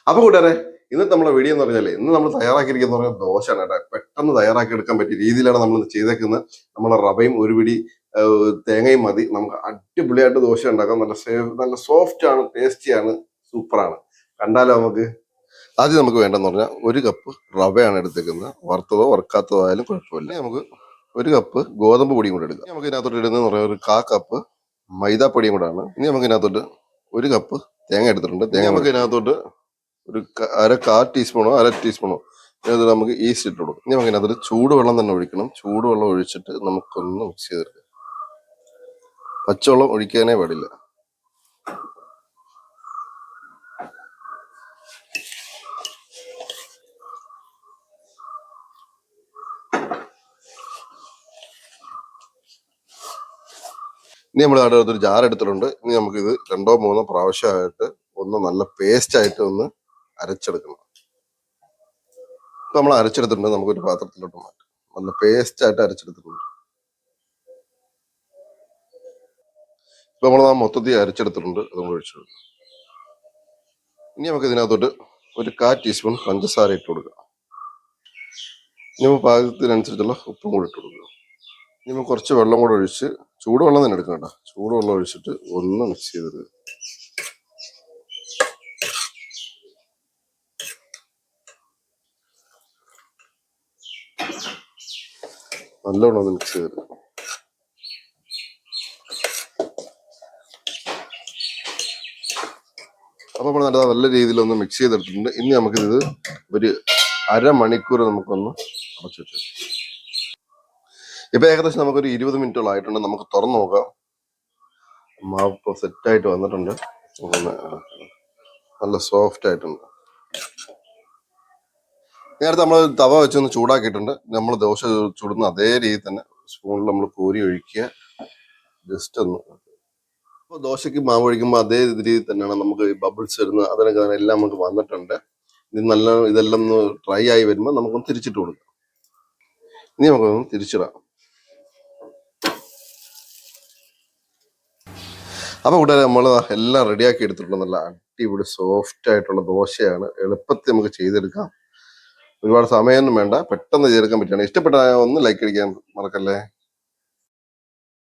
അപ്പൊ കൂട്ടുകാരെ, ഇന്നത്തെ നമ്മളെ വീഡിയോ എന്ന് പറഞ്ഞാല് ഇന്ന് നമ്മൾ തയ്യാറാക്കിയിരിക്കുന്ന പറഞ്ഞാൽ ദോശയാണ് കേട്ടോ. പെട്ടെന്ന് തയ്യാറാക്കി എടുക്കാൻ പറ്റിയ രീതിയിലാണ് നമ്മൾ ചെയ്തേക്കുന്നത്. നമ്മളെ റവയും ഒരു പിടി തേങ്ങയും മതി. നമുക്ക് അടിപൊളിയായിട്ട് ദോശ ഉണ്ടാക്കാം. നല്ല സോഫ്റ്റ് ആണ്, ടേസ്റ്റിയാണ്, സൂപ്പറാണ്. കണ്ടാലോ നമുക്ക്. ആദ്യം നമുക്ക് വേണ്ടെന്ന് പറഞ്ഞാൽ 1 കപ്പ് റവയാണ് എടുത്തേക്കുന്നത്. വറുത്തതോ വറുക്കാത്തതോ ആയാലും കുഴപ്പമില്ല. നമുക്ക് 1 കപ്പ് ഗോതമ്പ് പൊടിയും കൂടെ എടുക്കാം. നമുക്ക് ഇതിനകത്തോട്ട് ഇടുന്നതെന്ന് പറഞ്ഞാൽ ഒരു 1/4 കപ്പ് മൈദാപ്പൊടിയും കൂടാണ്. ഇനി നമുക്ക് ഇതിനകത്തോട്ട് 1 കപ്പ് തേങ്ങ എടുത്തിട്ടുണ്ട്. തേങ്ങ നമുക്ക് ഇതിനകത്തോട്ട് ഒരു 1/4 ടീസ്പൂണോ 1/2 ടീസ്പൂണോ ഇതിനകത്ത് നമുക്ക് ഈസ്റ്റ് ഇട്ട് കൊടുക്കും. ഇനി നമുക്ക് ഇതിനകത്ത് ചൂടുവെള്ളം തന്നെ ഒഴിക്കണം. ചൂടുവെള്ളം ഒഴിച്ചിട്ട് നമുക്കൊന്ന് മിക്സ് ചെയ്തെടുക്കാം. പച്ചവെള്ളം ഒഴിക്കാനേ പാടില്ല. ഇനി നമ്മൾ അവിടെ ഒരു ജാർ എടുത്തിട്ടുണ്ട്. ഇനി നമുക്കിത് 2-3 പ്രാവശ്യമായിട്ട് ഒന്ന് നല്ല പേസ്റ്റ് ആയിട്ട് ഒന്ന് അരച്ചെടുക്കണം. ഇപ്പൊ നമ്മൾ അരച്ചെടുത്തിട്ടുണ്ട്. നമുക്കൊരു പാത്രത്തിലോട്ട് മാറ്റാം. നല്ല പേസ്റ്റ് ആയിട്ട് അരച്ചെടുത്തിട്ടുണ്ട്. ഇപ്പൊ നമ്മൾ മൊത്തത്തിൽ അരച്ചെടുത്തിട്ടുണ്ട്. അത് നമ്മൾ ഒഴിച്ചു കൊടുക്കാം. ഇനി നമുക്ക് ഇതിനകത്തോട്ട് ഒരു 1/4 ടീസ്പൂൺ പഞ്ചസാര ഇട്ട് കൊടുക്കാം. ഇനി നമുക്ക് പാകത്തിനനുസരിച്ചുള്ള ഉപ്പും കൂടി ഇട്ട് കൊടുക്കുക. ഇനി നമുക്ക് കുറച്ച് വെള്ളം കൂടെ ഒഴിച്ച്, ചൂടുവെള്ളം തന്നെ എടുക്കണം കേട്ടോ. ചൂടുവെള്ളം ഒഴിച്ചിട്ട് ഒന്ന് മിക്സ് ചെയ്തെടുക്കുക. നല്ലോണം ഒന്ന് മിക്സ് ചെയ്തെടുക്കുക. അപ്പൊ നമ്മൾ നല്ല രീതിയിൽ ഒന്ന് മിക്സ് ചെയ്തെടുത്തിട്ടുണ്ട്. ഇനി നമുക്കിത് ഒരു അരമണിക്കൂർ നമുക്കൊന്ന് അടച്ചു വെച്ചു. ഇപ്പൊ ഏകദേശം നമുക്കൊരു 20 മിനിറ്റോളം ആയിട്ടുണ്ട്. നമുക്ക് തുറന്നു നോക്കാം. മാവ് ഇപ്പോൾ സെറ്റായിട്ട് വന്നിട്ടുണ്ട്. നല്ല സോഫ്റ്റ് ആയിട്ടുണ്ട്. നേരത്തെ നമ്മൾ തവ വെച്ചൊന്ന് ചൂടാക്കിയിട്ടുണ്ട്. നമ്മൾ ദോശ ചുടുന്ന അതേ രീതിയിൽ തന്നെ സ്പൂണിൽ നമ്മൾ കോരി ഒഴിക്കുക. ജസ്റ്റ് ഒന്ന്. അപ്പോൾ ദോശയ്ക്ക് മാവ് ഒഴിക്കുമ്പോൾ അതേ രീതിയിൽ തന്നെയാണ് നമുക്ക് ബബിൾസ് വരുന്നത്. അതിനൊക്കെ എല്ലാം നമുക്ക് വന്നിട്ടുണ്ട്. ഇതെല്ലാം ഒന്ന് ഡ്രൈ ആയി വരുമ്പോൾ നമുക്കൊന്ന് തിരിച്ചിട്ട് കൊടുക്കാം. ഇനി നമുക്കൊന്ന് തിരിച്ചിടാം. അപ്പൊ കൂട്ടുകാരെ, നമ്മൾ എല്ലാം റെഡിയാക്കി എടുത്തിട്ടുണ്ട്. നല്ല അടിപൊളി സോഫ്റ്റ് ആയിട്ടുള്ള ദോശയാണ്. എളുപ്പത്തിൽ നമുക്ക് ചെയ്തെടുക്കാം. ഒരുപാട് സമയമൊന്നും വേണ്ട, പെട്ടെന്ന് ചെയ്തെടുക്കാൻ പറ്റുകയാണ്. ഇഷ്ടപ്പെട്ട ഒന്ന് ലൈക്ക് അടിക്കാൻ മറക്കല്ലേ.